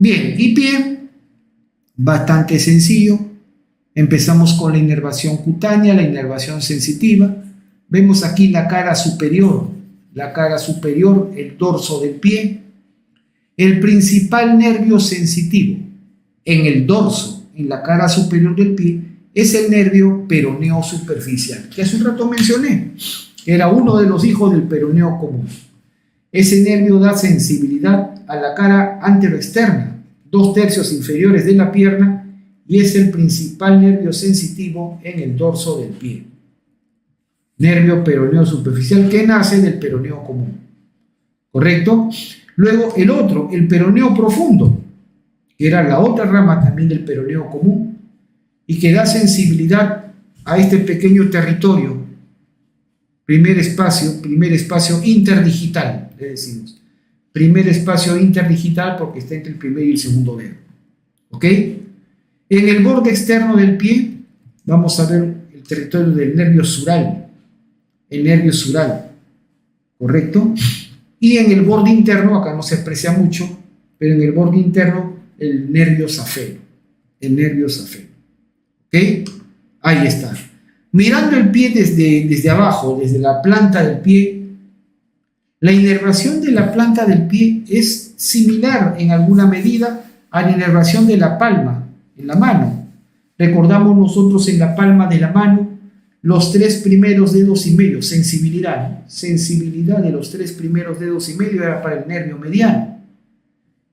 Bien, y pie, bastante sencillo. Empezamos con la inervación cutánea, la inervación sensitiva. Vemos aquí la cara superior, el dorso del pie. El principal nervio sensitivo en el dorso, en la cara superior del pie, es el nervio peroneo superficial, que hace un rato mencioné, que era uno de los hijos del peroneo común. Ese nervio da sensibilidad a la cara anteroexterna, 2/3 inferiores de la pierna, y es el principal nervio sensitivo en el dorso del pie. Nervio peroneo superficial que nace del peroneo común. ¿Correcto? Luego el otro, el peroneo profundo, que era la otra rama también del peroneo común, y que da sensibilidad a este pequeño territorio, primer espacio interdigital, le decimos. Primer espacio interdigital porque está entre el primer y el segundo dedo. ¿Ok? En el borde externo del pie vamos a ver el territorio del nervio sural, el nervio sural, ¿correcto? Y en el borde interno, acá no se aprecia mucho, pero en el borde interno el nervio safeno, ¿ok? Ahí está. Mirando el pie desde abajo, desde la planta del pie, la inervación de la planta del pie es similar en alguna medida a la inervación de la palma, en la mano. Recordamos nosotros en la palma de la mano los 3 primeros dedos y medio, sensibilidad de los 3 primeros dedos y medio era para el nervio mediano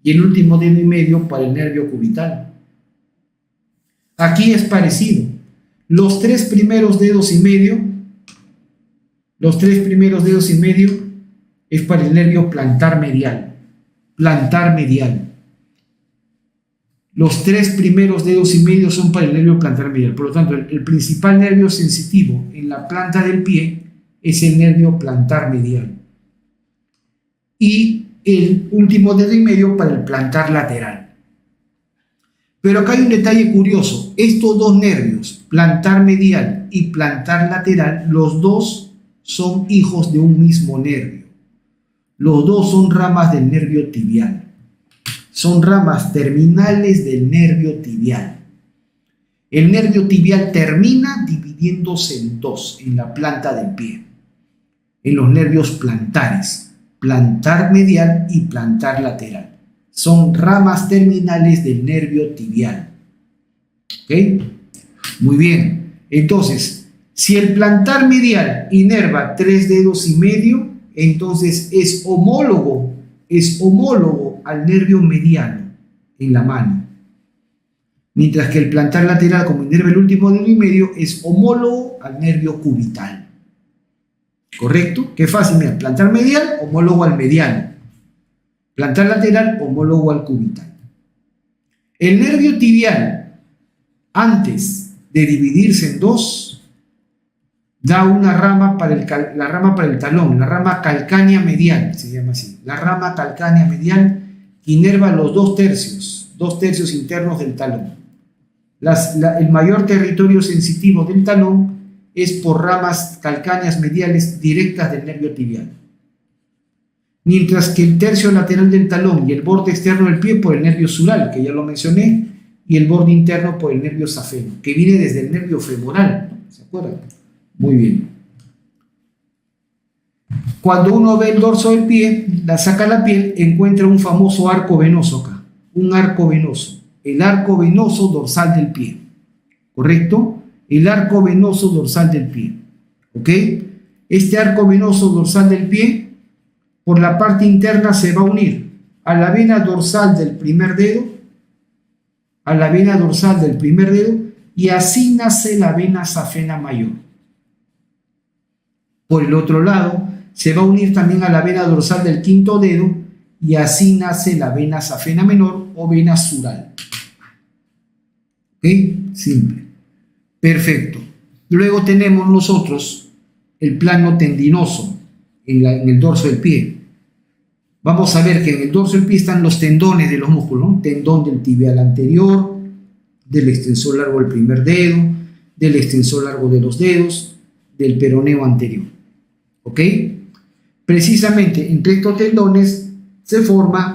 y el último dedo y medio para el nervio cubital. Aquí es parecido. Los 3 primeros dedos y medio es para el nervio plantar medial. Los 3 primeros dedos y medio son para el nervio plantar medial. Por lo tanto, el principal nervio sensitivo en la planta del pie es el nervio plantar medial. Y el último dedo y medio para el plantar lateral. Pero acá hay un detalle curioso. Estos dos nervios, plantar medial y plantar lateral, los dos son hijos de un mismo nervio. Los dos son ramas del nervio tibial. Son ramas terminales del nervio tibial. El nervio tibial termina dividiéndose en dos en la planta del pie, en los nervios plantares, plantar medial y plantar lateral. Son ramas terminales del nervio tibial. ¿Ok? Muy bien. Entonces, si el plantar medial inerva 3 dedos y medio, entonces es homólogo al nervio mediano en la mano. Mientras que el plantar lateral, como inerva el último dedo y medio, es homólogo al nervio cubital. ¿Correcto? Qué fácil, mira, plantar medial, homólogo al mediano. Plantar lateral, homólogo al cubital. El nervio tibial, antes de dividirse en dos, da una rama para la rama para el talón, la rama calcánea medial, se llama así. La rama calcánea medial inerva los 2/3 internos del talón. El mayor territorio sensitivo del talón es por ramas calcáneas mediales directas del nervio tibial. Mientras que el tercio lateral del talón y el borde externo del pie por el nervio sural, que ya lo mencioné, y el borde interno por el nervio safeno, que viene desde el nervio femoral, ¿se acuerdan? Muy bien. Cuando uno ve el dorso del pie, saca la piel, encuentra un famoso arco venoso acá, un arco venoso, el arco venoso dorsal del pie, ¿correcto? El arco venoso dorsal del pie, ¿ok? Este arco venoso dorsal del pie, por la parte interna se va a unir a la vena dorsal del primer dedo, y así nace la vena safena mayor. Por el otro lado, se va a unir también a la vena dorsal del quinto dedo y así nace la vena safena menor o vena sural. ¿Ok? Simple. Perfecto. Luego tenemos nosotros el plano tendinoso en el dorso del pie. Vamos a ver que en el dorso del pie están los tendones de los músculos, ¿no? Tendón del tibial anterior, del extensor largo del primer dedo, del extensor largo de los dedos, del peroneo anterior. ¿Ok? Precisamente entre estos tendones se forma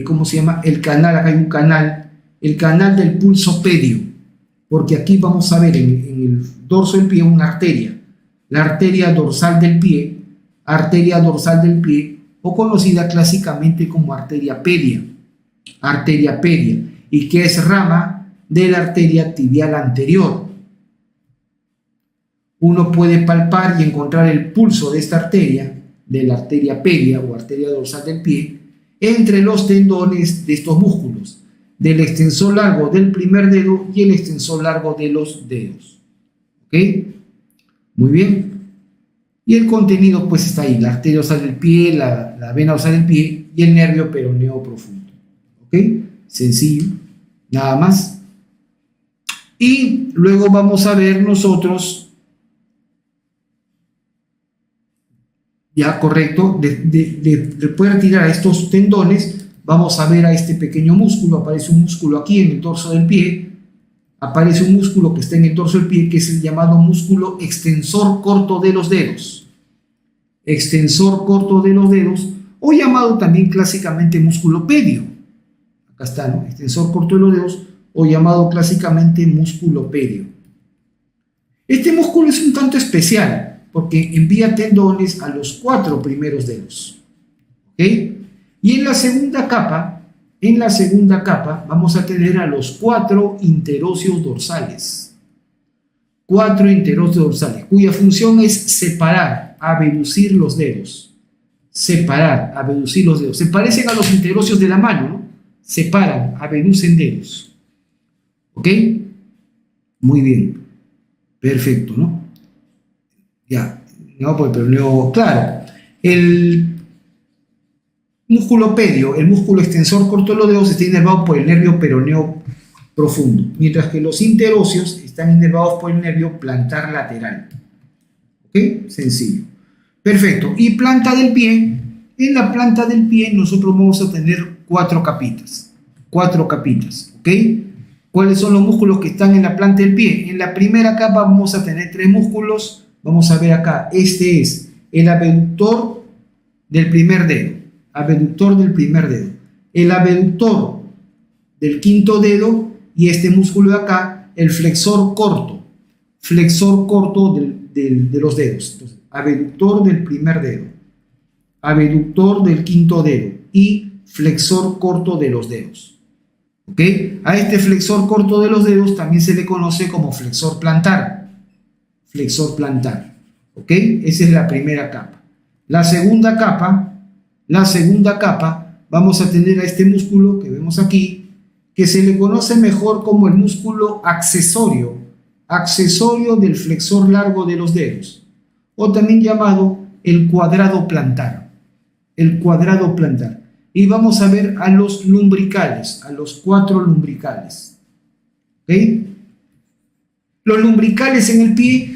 ¿cómo se llama? El canal, acá hay un canal, el canal del pulso pedio, porque aquí vamos a ver en el dorso del pie una arteria, la arteria dorsal del pie, o conocida clásicamente como arteria pedia, y que es rama de la arteria tibial anterior. Uno puede palpar y encontrar el pulso de esta arteria, de la arteria pedia o arteria dorsal del pie, entre los tendones de estos músculos, del extensor largo del primer dedo y el extensor largo de los dedos. ¿Ok? Muy bien. Y el contenido pues está ahí, la arteria dorsal del pie, la vena dorsal del pie y el nervio peroneo profundo. ¿Ok? Sencillo, nada más. Y luego vamos a ver nosotros, ya correcto, después de retirar a estos tendones, vamos a ver a este pequeño músculo. Aparece un músculo aquí en el dorso del pie, aparece un músculo que está en el dorso del pie, que es el llamado músculo extensor corto de los dedos, o llamado también clásicamente músculo pedio. Acá está, ¿no? Extensor corto de los dedos, o llamado clásicamente músculo pedio. Este músculo es un tanto especial porque envía tendones a los 4 primeros dedos. ¿Ok? Y en la segunda capa vamos a tener a los 4 interóseos dorsales. 4 interóseos dorsales, cuya función es separar, abducir los dedos. Se parecen a los interóseos de la mano, ¿no? Separan, abducen dedos. ¿Ok? Muy bien. Perfecto, ¿no? Ya, no, pues, pero claro, el músculo pedio, el músculo extensor corto de los dedos, está inervado por el nervio peroneo profundo, mientras que los interóseos están inervados por el nervio plantar lateral. ¿Ok? Sencillo. Perfecto. Y planta del pie, en la planta del pie nosotros vamos a tener 4 capitas. ¿Ok? ¿Cuáles son los músculos que están en la planta del pie? En la primera capa vamos a tener 3 músculos. Vamos a ver acá, este es el abductor del primer dedo, el abductor del quinto dedo y este músculo de acá, el flexor corto de los dedos. Entonces, abductor del primer dedo, abductor del quinto dedo y flexor corto de los dedos. ¿Ok? A este flexor corto de los dedos también se le conoce como flexor plantar. ¿Ok? Esa es la primera capa. La segunda capa, vamos a tener a este músculo que vemos aquí, que se le conoce mejor como el músculo accesorio del flexor largo de los dedos, o también llamado el cuadrado plantar. Y vamos a ver a los lumbricales, a los 4 lumbricales. ¿Ok? Los lumbricales en el pie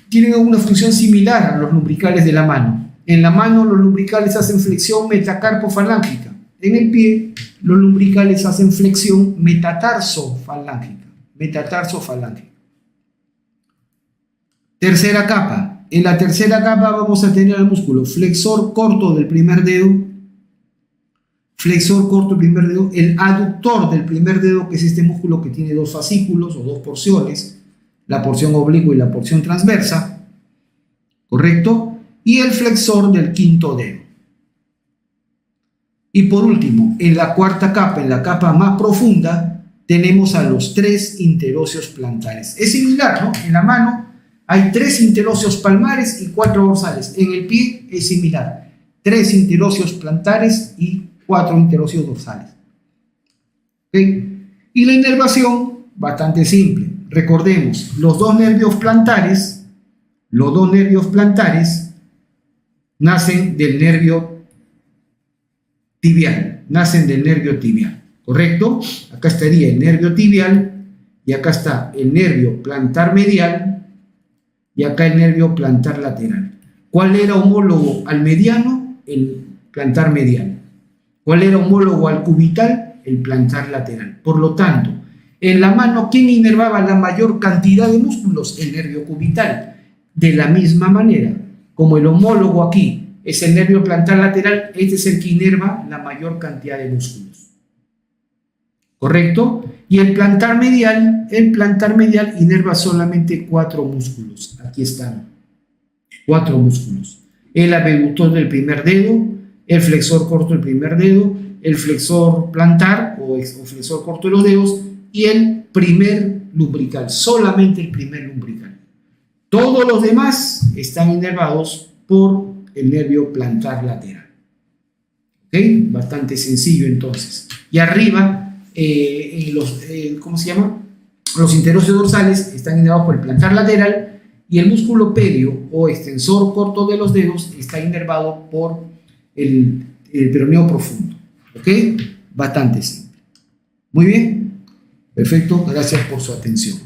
tienen una función similar a los lumbricales de la mano. En la mano los lumbricales hacen flexión metacarpofalángica. En el pie los lumbricales hacen flexión metatarsofalángica. Tercera capa. En la tercera capa vamos a tener el músculo flexor corto del primer dedo, el aductor del primer dedo, que es este músculo que tiene 2 fascículos o 2 porciones, la porción oblicua y la porción transversa, ¿correcto? Y el flexor del quinto dedo. Y por último, en la cuarta capa, en la capa más profunda, tenemos a los 3 interóseos plantares. Es similar, ¿no? En la mano hay 3 interóseos palmares y 4 dorsales. En el pie es similar. 3 interóseos plantares y 4 interóseos dorsales. ¿Ok? Y la inervación, bastante simple. Recordemos, los dos nervios plantares nacen del nervio tibial, ¿correcto? Acá estaría el nervio tibial y acá está el nervio plantar medial y acá el nervio plantar lateral. ¿Cuál era homólogo al mediano? El plantar medial. ¿Cuál era homólogo al cubital? El plantar lateral. Por lo tanto, en la mano, ¿quién inervaba la mayor cantidad de músculos? El nervio cubital. De la misma manera, como el homólogo aquí es el nervio plantar lateral, este es el que inerva la mayor cantidad de músculos. ¿Correcto? Y el plantar medial inerva solamente 4 músculos. Aquí están, 4 músculos. El abductor del primer dedo, el flexor corto del primer dedo, el flexor plantar o flexor corto de los dedos y el primer lumbrical, solamente el primer lumbrical. Todos los demás están inervados por el nervio plantar lateral. ¿Ok? Bastante sencillo entonces. Y arriba, ¿cómo se llama? Los interóseos dorsales están inervados por el plantar lateral y el músculo pedio o extensor corto de los dedos está inervado por el peroneo profundo. ¿Ok? Bastante simple. Muy bien. Perfecto. Gracias por su atención.